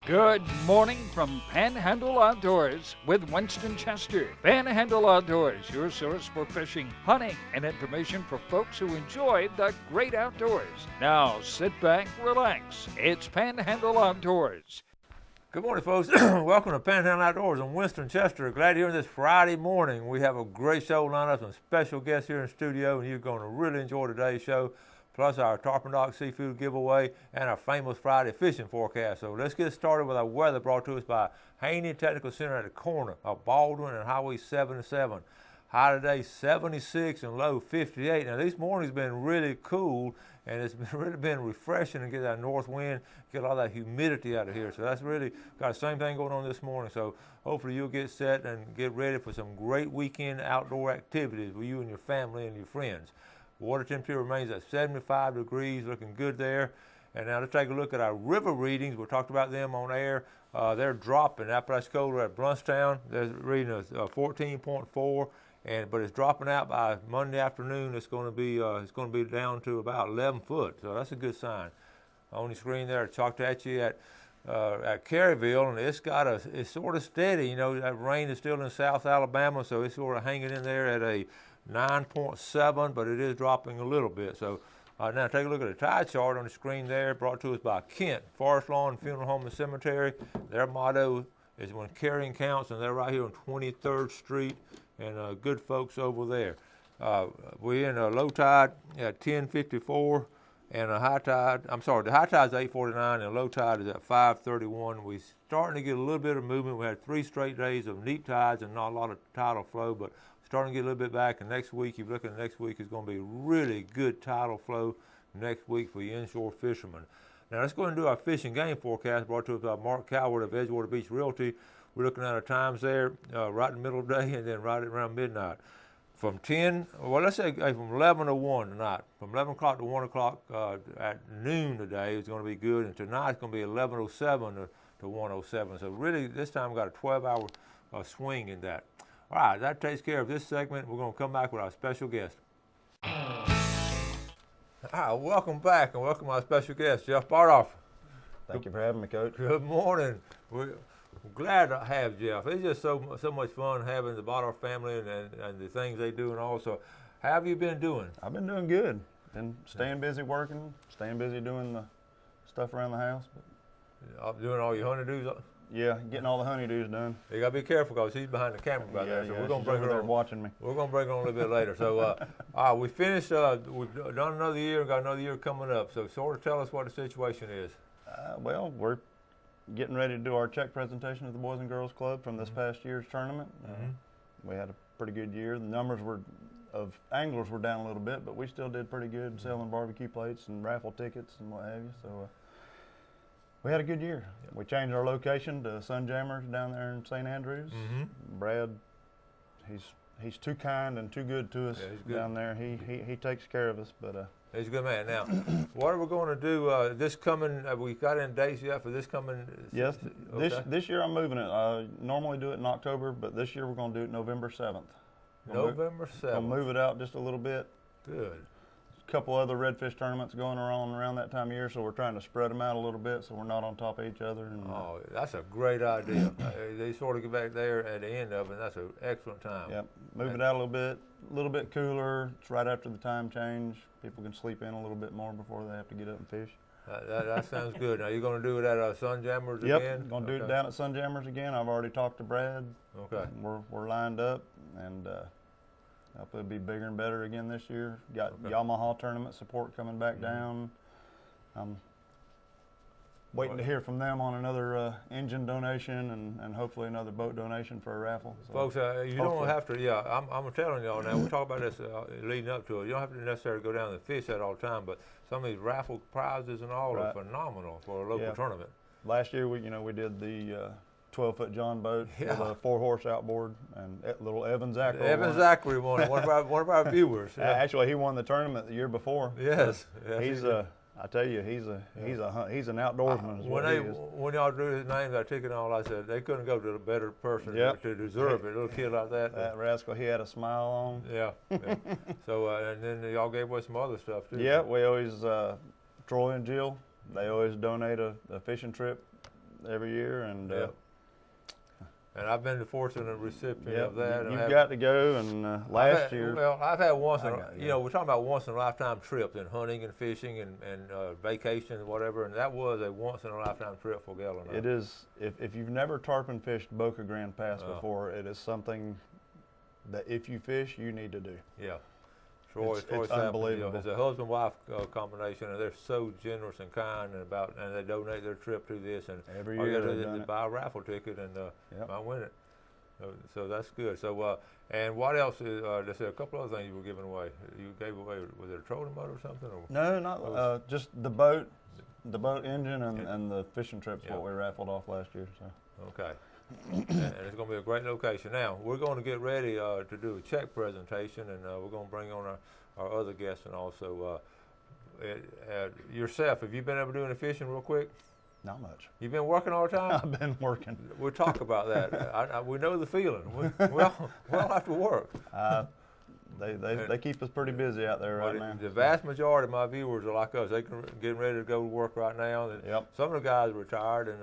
Good morning from Panhandle Outdoors with Winston Chester. Panhandle Outdoors, your source for fishing, hunting, and information for folks who enjoy the great outdoors. Now sit back, relax. It's Panhandle Outdoors. Good morning, folks. Welcome to Panhandle Outdoors. I'm Winston Chester. Glad you're here this Friday morning. We have a great show lined up, some special guests here in the studio, and you're going to really enjoy today's show. Plus our Tarpon Dock Seafood giveaway and our famous Friday fishing forecast. So let's get started with our weather brought to us by Haney Technical Center at the corner of Baldwin and Highway 77. High today 76 and low 58. Now these mornings been really cool and it's really been refreshing to get that north wind, get all that humidity out of here. So that's really got the same thing going on this morning. So hopefully you'll get set and get ready for some great weekend outdoor activities with you and your family and your friends. Water temperature remains at 75 degrees, looking good there. And now let's take a look at our river readings. We talked about them on air. They're dropping. Apalachicola at Brunstown, they're reading a 14.4, but it's dropping out by Monday afternoon. It's going to be down to about 11 foot. So that's a good sign. On the screen there, Choctawhatchee at Caryville, and it's sort of steady. You know, that rain is still in South Alabama, so it's sort of hanging in there at a 9.7, but it is dropping a little bit. So now take a look at the tide chart on the screen there, brought to us by Kent Forest Lawn Funeral Home and Cemetery. Their motto is when carrying counts, and they're right here on 23rd Street, and good folks over there. We're in a low tide at 10:54, and the high tide is 8:49, and low tide is at 5:31. We're starting to get a little bit of movement. We had 3 straight days of neap tides and not a lot of tidal flow, but starting to get a little bit back, and next week, if you look at next week, is going to be really good tidal flow next week for you inshore fishermen. Now let's go and do our fish and game forecast brought to us by Mark Coward of Edgewater Beach Realty. We're looking at our times there right in the middle of the day and then right around midnight. From 11 to 1 tonight. From 11 o'clock to 1 o'clock at noon today is going to be good, and tonight it's going to be 11:07 to 1:07. So really this time we've got a 12-hour swing in that. All right, that takes care of this segment. We're going to come back with our special guest. All right, welcome back, and welcome our special guest, Jeff Bardoff. Thank you for having me, Coach. Good morning. We're glad to have Jeff. It's just so much fun having the Bardoff family and the things they do and all. So how have you been doing? I've been doing good. Been staying busy working, staying busy doing the stuff around the house. Doing all your honeydews? Yeah, getting all the honeydews done. You got to be careful because he's behind the camera back there. So we're going to bring her on. Watching me. We're going to bring her on a little bit later. So we finished, we've done another year and got another year coming up. So sort of tell us what the situation is. Well, we're getting ready to do our check presentation at the Boys and Girls Club from this past year's tournament. We had a pretty good year. The numbers of anglers were down a little bit, but we still did pretty good selling barbecue plates and raffle tickets and what have you. So we had a good year. Yep. We changed our location to Sunjammers down there in St. Andrews. Brad, he's too kind and too good to us down there. He takes care of us, but he's a good man. Now, what are we going to do this coming? Have we got any dates yet for this coming? Yes, okay. This year I'm moving it. I normally do it in October, but this year we're going to do it November 7th. November 7th. We'll move it out just a little bit. Good. A couple other redfish tournaments going around that time of year, so we're trying to spread them out a little bit so we're not on top of each other. And, that's a great idea. They sort of get back there at the end of it, and that's an excellent time. Yep, move it out a little bit cooler. It's right after the time change. People can sleep in a little bit more before they have to get up and fish. That sounds good. Now, you're going to do it at Sunjammers again? Yep, going to do it down at Sunjammers again. I've already talked to Brad. Okay. We're lined up, and hopefully it'll be bigger and better again this year. Got Yamaha tournament support coming back down. I'm waiting to hear from them on another engine donation and hopefully another boat donation for a raffle. So folks, you don't have to, I'm telling y'all now, we'll talk about this leading up to it. You don't have to necessarily go down and fish that all the time, but some of these raffle prizes and all are phenomenal for a local tournament. Last year, we did the 12-foot John boat with a 4-horse outboard, and little Evan Zachary. Evan Zachary won. One of our viewers. Yeah. Actually, he won the tournament the year before. Yes. I tell you, he's an outdoorsman. When y'all drew his name, that ticket and all, I said they couldn't go to a better person to deserve it. A little kid like that. That rascal, he had a smile on. Yeah. So and then y'all gave away some other stuff too. Yeah, we always Troy and Jill. They always donate a fishing trip every year, and Yep. And I've been the fortunate recipient yep, of that. you've got to go. And last year, well, I've had once, you know, we're talking about once in a lifetime trips and hunting and fishing and vacation and whatever, and that was a once in a lifetime trip for Gail and I. it is. If you've never tarpon fished Boca Grande Pass before, it is something that if you fish, you need to do. Yeah. It's Sapp, unbelievable. It's a husband-wife combination, and they're so generous and kind, and they donate their trip to this. And Every all you year gotta they've do done is it. buy a raffle ticket and Yep. might win it. So that's good. So and what else? There's a couple other things you were giving away. You gave away, was it a trolling motor or something? Or? No, not just the boat engine and the fishing trips. What we raffled off last year. So. Okay. And it's going to be a great location. Now, we're going to get ready to do a check presentation, and we're going to bring on our other guests, and also yourself. Have you been able to do any fishing real quick? Not much. You've been working all the time? I've been working. We'll talk about that. We know the feeling. We all have to work. They keep us pretty busy out there right now. The vast majority of my viewers are like us. They're getting ready to go to work right now. And Yep. some of the guys are retired and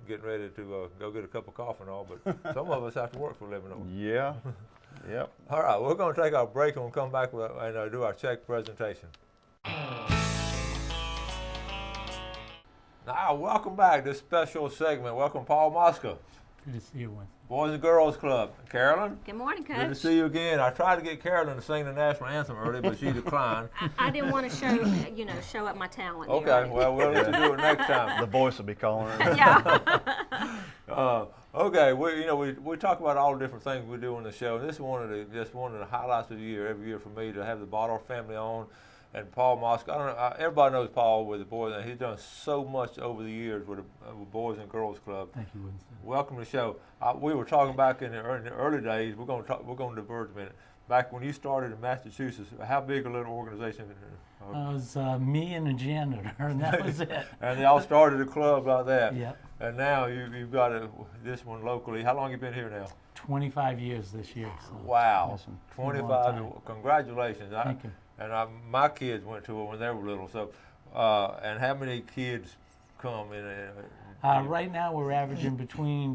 getting ready to go get a cup of coffee and all, but some of us have to work for a living. Yeah. Yep. All right, we're going to take our break and we'll come back and do our check presentation. Now, welcome back to this special segment. Welcome, Paul Mosca. Good to see you, Winston. Boys and Girls Club. Carolyn? Good morning, Coach. Good to see you again. I tried to get Carolyn to sing the national anthem earlier, but she declined. I didn't want to show up my talent. Okay, here. well, we'll let you do it next time. The voice will be calling her. Yeah. Okay, we talk about all the different things we do on the show, and this is one of the highlights of the year every year for me to have the Bottle family on, and Paul Mosca. I don't know, everybody knows Paul with the boys, and he's done so much over the years with the Boys and Girls Club. Thank you, Winston. Welcome to the show. We were talking back in the early days. We're going to diverge a minute. Back when you started in Massachusetts, how big a little organization? It was me and a janitor, and that was it. And they all started a club like that. Yep. And now you've got this one locally. How long have you been here now? 25 years this year. So Wow, awesome. 25. Congratulations. Thank you. And my kids went to it when they were little. So, and how many kids come in? Right now we're averaging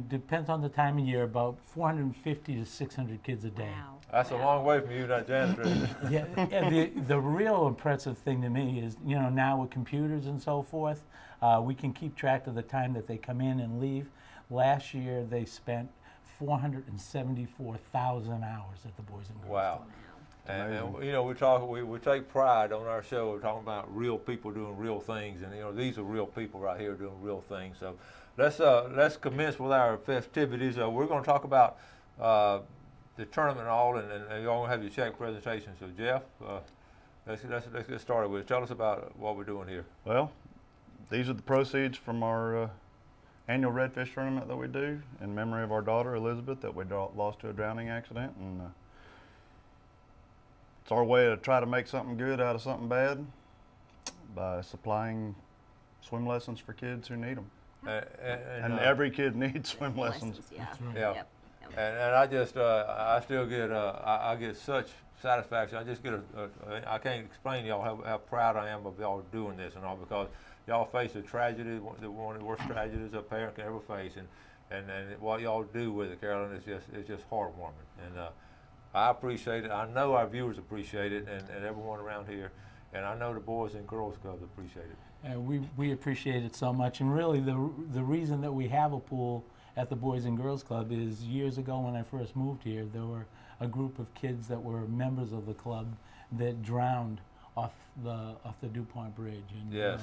depends on the time of year, about 450 to 600 kids a day. Wow. That's a long way from you, that janitor. Yeah, the real impressive thing to me is, now with computers and so forth, we can keep track of the time that they come in and leave. Last year they spent 474,000 hours at the Boys and Girls Wow. Club. And we take pride on our show. We're talking about real people doing real things, and these are real people right here doing real things. So let's commence with our festivities. We're going to talk about the tournament and all, and y'all going to have your check presentation. So Jeff, let's get started with it. Tell us about what we're doing here. Well, these are the proceeds from our annual redfish tournament that we do in memory of our daughter Elizabeth that we lost to a drowning accident, and it's our way to try to make something good out of something bad by supplying swim lessons for kids who need them. And every kid needs swim lessons. Yeah. Yeah. Yep. And I just I still get I get such satisfaction. I just get I can't explain to y'all how proud I am of y'all doing this and all, because y'all face a tragedy, one of the worst tragedies a parent can ever face, and what y'all do with it, Carolyn, is just heartwarming. And I appreciate it. I know our viewers appreciate it, and everyone around here, and I know the Boys and Girls Club appreciate it. We appreciate it so much, and really the reason that we have a pool at the Boys and Girls Club is years ago when I first moved here, there were a group of kids that were members of the club that drowned off the DuPont Bridge, and yes.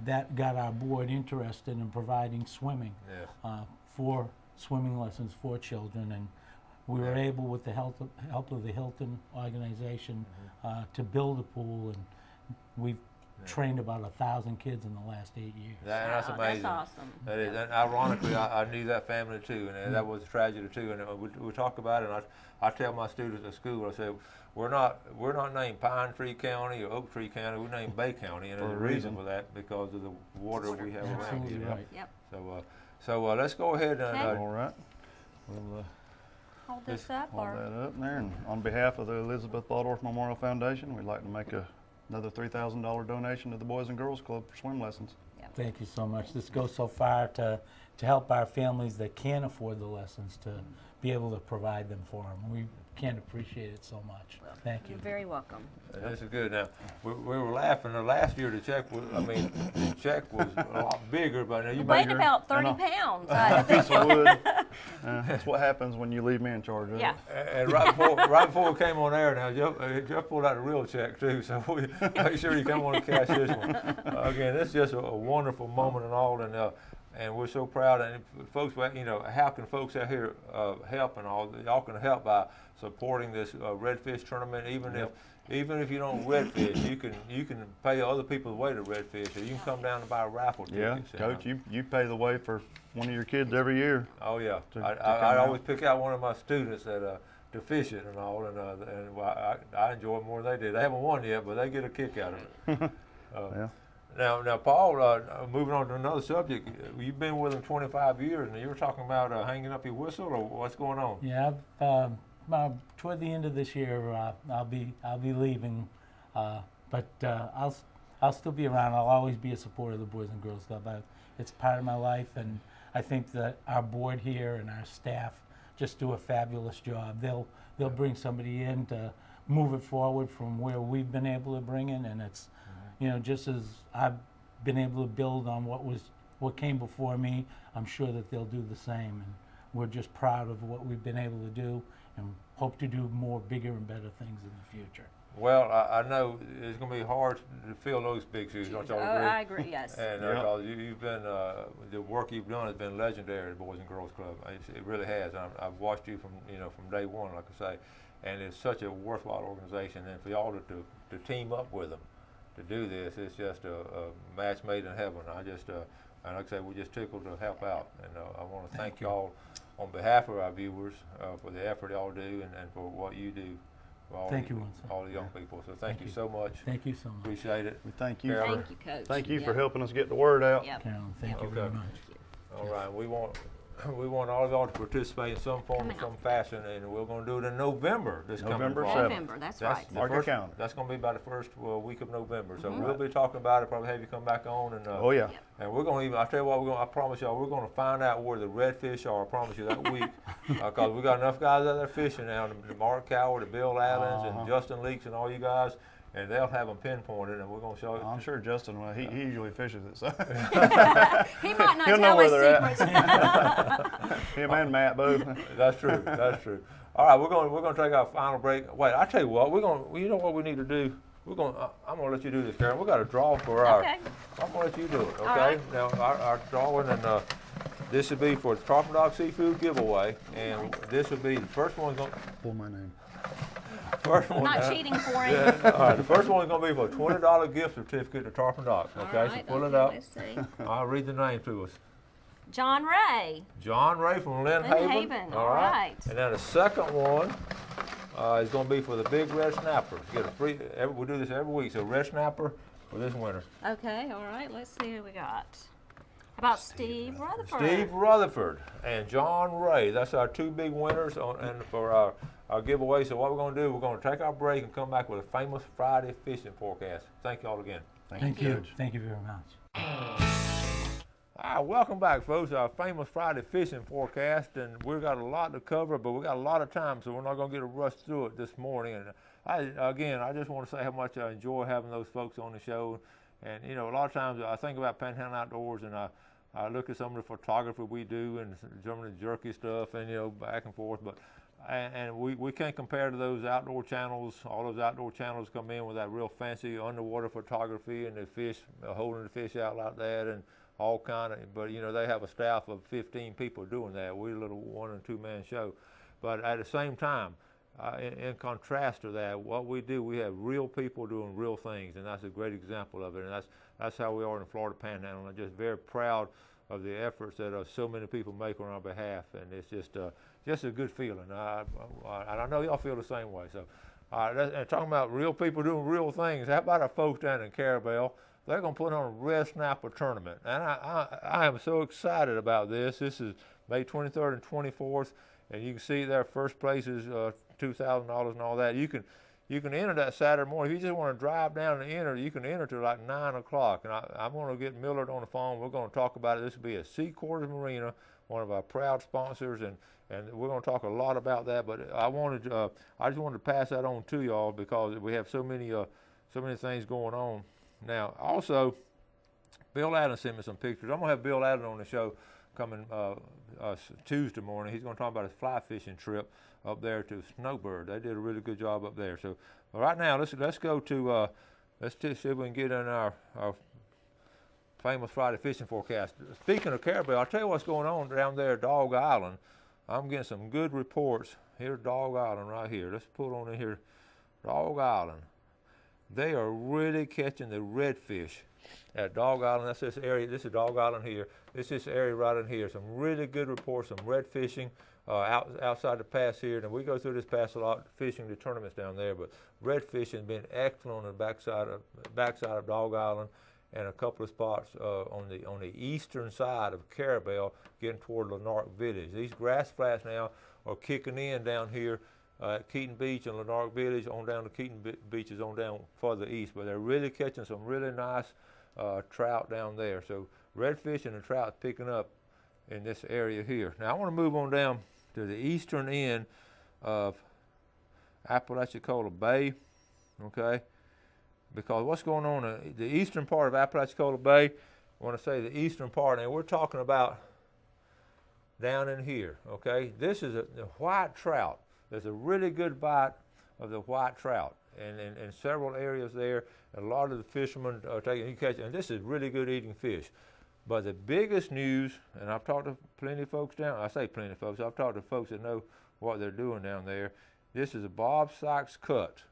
That got our board interested in providing swimming for swimming lessons for children, and we were able, with the help of the Hilton organization, to build a pool, and we've trained about 1,000 kids in the last 8 years. That's amazing. That's awesome. That is, and ironically, I knew that family too, and that was a tragedy too. And we talk about it, and I tell my students at school, I say, we're not named Pine Tree County or Oak Tree County. We're named Bay County, and there's a reason for that, because of the water we have around Absolutely here. right. Yep. So let's go ahead and. All right. We'll Hold this up, hold or that up there. And on behalf of the Elizabeth Baldorf Memorial Foundation, we'd like to make another $3,000 donation to the Boys and Girls Club for swim lessons. Yep. Thank you so much. This goes so far to help our families that can't afford the lessons to be able to provide them for them. We can't appreciate it so much. Thank you. You're very welcome. This is good. Now, we were laughing. Last year the check was, the check was a lot bigger, but now you Weighed made about 30 pounds. Piece of wood. That's what happens when you leave me in charge of Yeah. it. And right before we came on air, now Jeff pulled out a real check too, so we make sure you come on and cash this one. Again, this is just a wonderful moment and all, and we're so proud. And folks, how can folks out here help and all? Y'all can help by supporting this redfish tournament. Even if you don't redfish, you can pay other people the way to redfish, or you can come down and buy raffle tickets. Yeah, Coach, you pay the way for one of your kids every year. Oh yeah, to I come always pick out one of my students that to fish it and all, and I enjoy it more than they did. They haven't won yet, but they get a kick out of it. Yeah. Now, Paul, moving on to another subject, you've been with them 25 years, and you were talking about hanging up your whistle, or what's going on? Yeah, toward the end of this year, I'll be leaving, but I'll still be around. I'll always be a supporter of the Boys and Girls Club. It's part of my life, and I think that our board here and our staff just do a fabulous job. They'll bring somebody in to move it forward from where we've been able to bring it, and it's just as I've been able to build on what came before me, I'm sure that they'll do the same. And we're just proud of what we've been able to do, and hope to do more bigger and better things in the future. Well, I know it's going to be hard to fill those big shoes. Don't y'all agree? I agree. Yes. And you've been the work you've done has been legendary at the Boys and Girls Club. It really has. I've watched you from day one, like I say, and it's such a worthwhile organization. And for y'all to team up with them to do this, it's just a match made in heaven. And like I say, we're just tickled to help out. And I want to thank y'all on behalf of our viewers for the effort y'all do and for what you do. Thank you, all the young people. So thank you so much. Thank you so much. Appreciate it. We thank you. Thank you, Coach. Thank you for helping us get the word out. Yep. Carolyn, thank you very much. All right, we want all of y'all to participate in some form or some fashion, and we're going to do it in November. November coming 7th. November. That's right. Mark your calendar. That's going to be about the first week of November. So we'll be talking about it. Probably have you come back on and. Oh yeah. And we're going to I tell you what, I promise y'all, we're going to find out where the redfish are. I promise you that week, because we got enough guys out there fishing now. The Mark Coward, the Bill Allens, and Justin Leaks, and all you guys. And they'll have them pinpointed, and we're going to show you. I'm sure Justin, he usually fishes it, so. He might not He'll know tell where his they're secrets. Him and Matt both. That's true. That's true. All right, we're going to take our final break. Wait, I tell you what, you know what we need to do. I'm going to let you do this, Karen. We got a draw for our. Okay. I'm going to let you do it. Okay. All right. Now our drawing, and this would be for the Tropical Dog Seafood giveaway, and this would be the first one. Pull my name. First one. Not cheating for him. Yeah, all right. The first one is going to be for a $20 gift certificate to Tarpon Docks. Okay. All right, So pull it okay, up. Let's see. I'll read the name to us. John Ray. John Ray from Lynn Haven. All right. And then the second one is going to be for the big red snapper. You get a free. We do this every week. So red snapper for this winter. Okay. All right. Let's see who we got. How about Steve Rutherford? Steve Rutherford and John Ray. That's our two big winners and for our giveaway. So what we're going to do, we're going to take our break and come back with a famous Friday fishing forecast. Thank you all again. Thank you. Thank you very much. All right, welcome back, folks. Our famous Friday fishing forecast, and we've got a lot to cover, but we've got a lot of time, so we're not going to get a rush through it this morning. And I just want to say how much I enjoy having those folks on the show. And a lot of times I think about Panhandle Outdoors, and I look at some of the photography we do and some of the jerky stuff, and back and forth. But we can't compare to those outdoor channels. All those outdoor channels come in with that real fancy underwater photography, and the fish holding the fish out like that, and all kind of. But they have a staff of 15 people doing that. We're a little 1 and 2 man show. But at the same time, in contrast to that, what we do, we have real people doing real things, and that's a great example of it. And that's how we are in the Florida Panhandle. I'm just very proud of the efforts that so many people make on our behalf, and it's just a good feeling. And I know y'all feel the same way. So, and talking about real people doing real things, how about our folks down in Carabel? They're going to put on a red snapper tournament, and I am so excited about this. This is May 23rd and 24th, and you can see their first place is $2,000 and all that. You You can enter that Saturday morning. If you just want to drive down and enter, you can enter till like 9 o'clock. And I'm going to get Millard on the phone. We're going to talk about it. This will be at Sea Quarters Marina, one of our proud sponsors, and we're going to talk a lot about that. But I just wanted to pass that on to y'all because we have so many things going on now. Also, Bill Allen sent me some pictures. I'm going to have Bill Allen on the show coming Tuesday morning. He's going to talk about his fly fishing trip up there to Snowbird. They did a really good job up there. So right now, let's go to let's see if we can get in our famous Friday fishing forecast. Speaking of caribou, I'll tell you what's going on down there at Dog Island. I'm getting some good reports. Here's Dog Island right here. Let's put on in here Dog Island. They are really catching the redfish at Dog Island. That's this area. This is Dog Island here. This is this area right in here. Some really good reports, some red fishing outside the pass here. And we go through this pass a lot, fishing the tournaments down there. But red fishing has been excellent on the backside of Dog Island, and a couple of spots on the eastern side of Carabel, getting toward Lanark Village. These grass flats now are kicking in down here at Keaton Beach and Lanark Village, on down to Keaton Beaches, on down further east. But they're really catching some really nice trout down there. So redfish and the trout picking up in this area here. Now I want to move on down to the eastern end of Apalachicola Bay, okay? Because what's going on in the eastern part of Apalachicola Bay, I want to say the eastern part, and we're talking about down in here, okay? This is the white trout. There's a really good bite of the white trout and in several areas there. A lot of the fishermen are taking, you catch, and this is really good eating fish. But the biggest news, and I've talked to plenty of folks down, I say plenty of folks, I've talked to folks that know what they're doing down there. This is a Bob Sykes cut,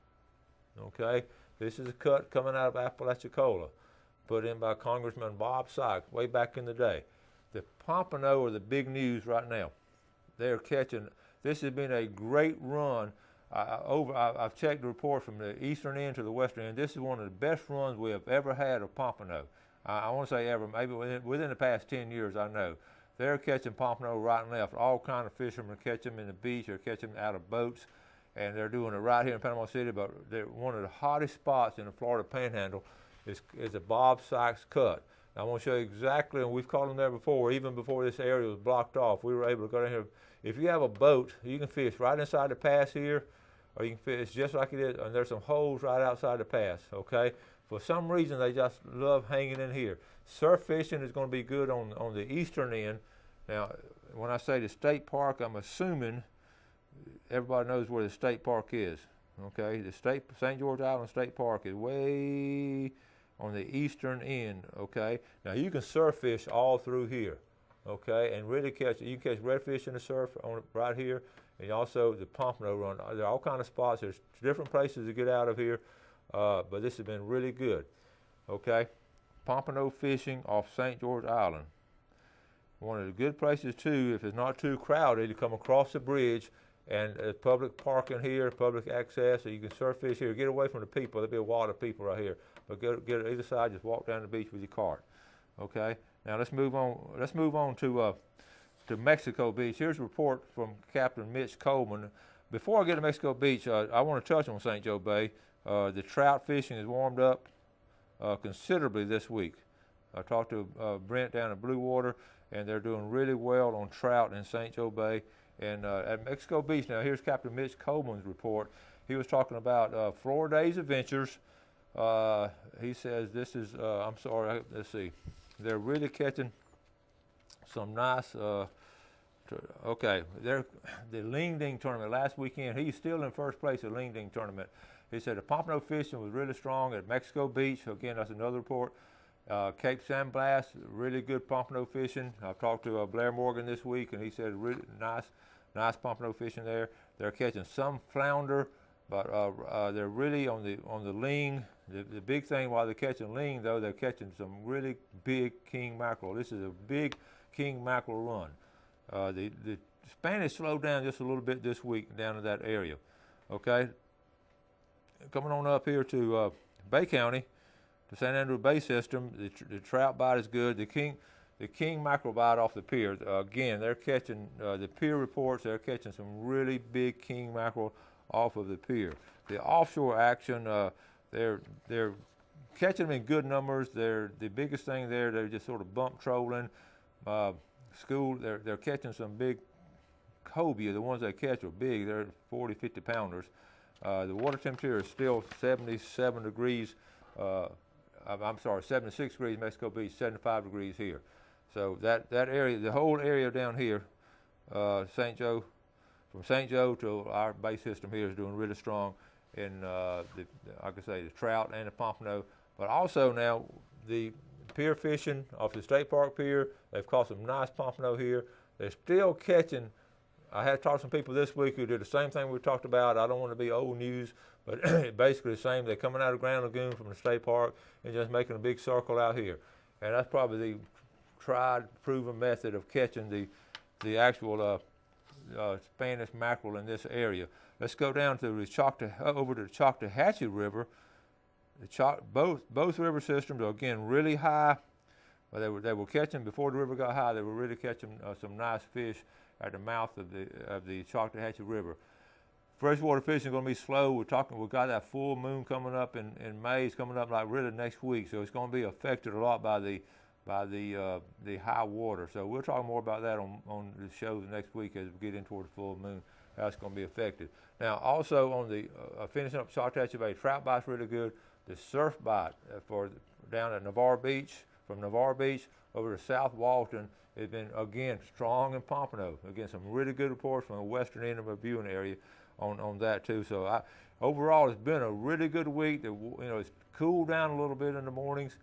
okay? This is a cut coming out of Apalachicola, put in by Congressman Bob Sykes way back in the day. The pompano are the big news right now. They're catching, this has been a great run. I've checked the report from the eastern end to the western end. This is one of the best runs we have ever had of pompano. I want to say ever, maybe within the past 10 years, I know. They're catching pompano right and left. All kind of fishermen catch them in the beach or catch them out of boats, and they're doing it right here in Panama City. But one of the hottest spots in the Florida Panhandle is a Bob Sykes cut. Now, I want to show you exactly, and we've caught them there before, even before this area was blocked off. We were able to go down here. If you have a boat, you can fish right inside the pass here, or you can fish just like it is, and there's some holes right outside the pass, okay? For some reason, they just love hanging in here. Surf fishing is going to be good on the eastern end. Now, when I say the state park, I'm assuming everybody knows where the state park is, okay? The St. George Island State Park is way on the eastern end, okay? Now, you can surf fish all through here, okay? And really catch, you can catch redfish in the surf right here, and also the pompano run. There are all kind of spots. There's different places to get out of here. But this has been really good, okay? Pompano fishing off St. George Island. One of the good places, too, if it's not too crowded, you come across the bridge, and there's public parking here, public access, so you can surf fish here. Get away from the people. There'll be a wall of people right here. But get either side, just walk down the beach with your cart, okay? Now let's move on. Let's move on to Mexico Beach. Here's a report from Captain Mitch Coleman. Before I get to Mexico Beach, I want to touch on St. Joe Bay. The trout fishing has warmed up considerably this week. I talked to Brent down at Blue Water, and they're doing really well on trout in St. Joe Bay. And at Mexico Beach, now here's Captain Mitch Coleman's report. He was talking about Florida Days Adventures. He says this is, let's see, they're really catching some nice, okay, the Ling Ding tournament last weekend. He's still in first place at Ling Ding tournament. He said the pompano fishing was really strong at Mexico Beach. Again, that's another report. Cape San Blas, really good pompano fishing. I've talked to Blair Morgan this week, and he said really nice pompano fishing there. They're catching some flounder, but they're really on the ling. The big thing while they're catching ling, though, they're catching some really big king mackerel. This is a big king mackerel run. The Spanish slowed down just a little bit this week down in that area. Okay. Coming on up here to Bay County, the San Andrew Bay system, the trout bite is good. The king mackerel bite off the pier. Again, they're catching the pier reports. They're catching some really big king mackerel off of the pier. The offshore action, they're catching them in good numbers. They're the biggest thing there. They're just sort of bump trolling. They're catching some big cobia. The ones they catch are big. They're 40, 50 pounders. The water temperature is still 77 degrees. I'm sorry, 76 degrees Mexico Beach, 75 degrees here. So that area, the whole area down here, St. Joe, from St. Joe to our base system here is doing really strong in, like I say, the trout and the pompano. But also now the pier fishing off the State Park Pier, they've caught some nice pompano here. They're still catching. I had talked to some people this week who did the same thing we talked about. I don't want to be old news, but basically the same. They're coming out of Grand Lagoon from the State Park and just making a big circle out here. And that's probably the tried, proven method of catching the actual Spanish mackerel in this area. Let's go down to the over to the Choctawhatchee River. Both river systems are again really high. But they were catching before the river got high. They were really catching some nice fish at the mouth of the Choctawhatchee River. Freshwater fishing is going to be slow. We've got that full moon coming up in May. It's coming up like really next week, so it's going to be affected a lot by the high water. So we'll talk more about that on the show next week as we get in toward the full moon, how it's going to be affected. Now also on the finishing up Choctawhatchee Bay, trout bite's really good. The surf bite down at Navarre Beach, from Navarre Beach over to South Walton, has been again strong in pompano. Again, some really good reports from the western end of the viewing area on that too. So overall, it's been a really good week. It's cooled down a little bit in the mornings,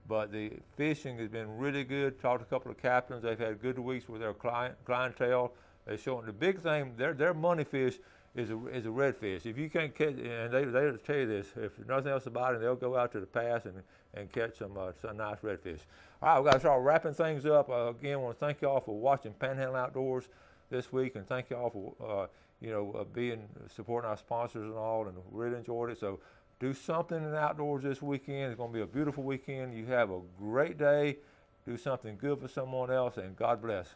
but the fishing has been really good. Talked to a couple of captains. They've had good weeks with their clientele. They're showing the big thing. Their money fish is a redfish. If you can't catch, and they'll tell you this, if nothing else about it, they'll go out to the pass and catch some nice redfish. All right, we've got to start wrapping things up. Again, I want to thank y'all for watching Panhandle Outdoors this week, and thank y'all for supporting our sponsors and all, and really enjoyed it. So do something in the outdoors this weekend. It's going to be a beautiful weekend. You have a great day. Do something good for someone else, and God bless.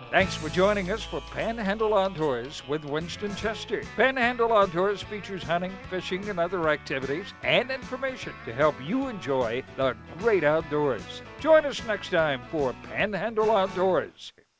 Thanks for joining us for Panhandle Outdoors with Winston Chester. Panhandle Outdoors features hunting, fishing, and other activities and information to help you enjoy the great outdoors. Join us next time for Panhandle Outdoors.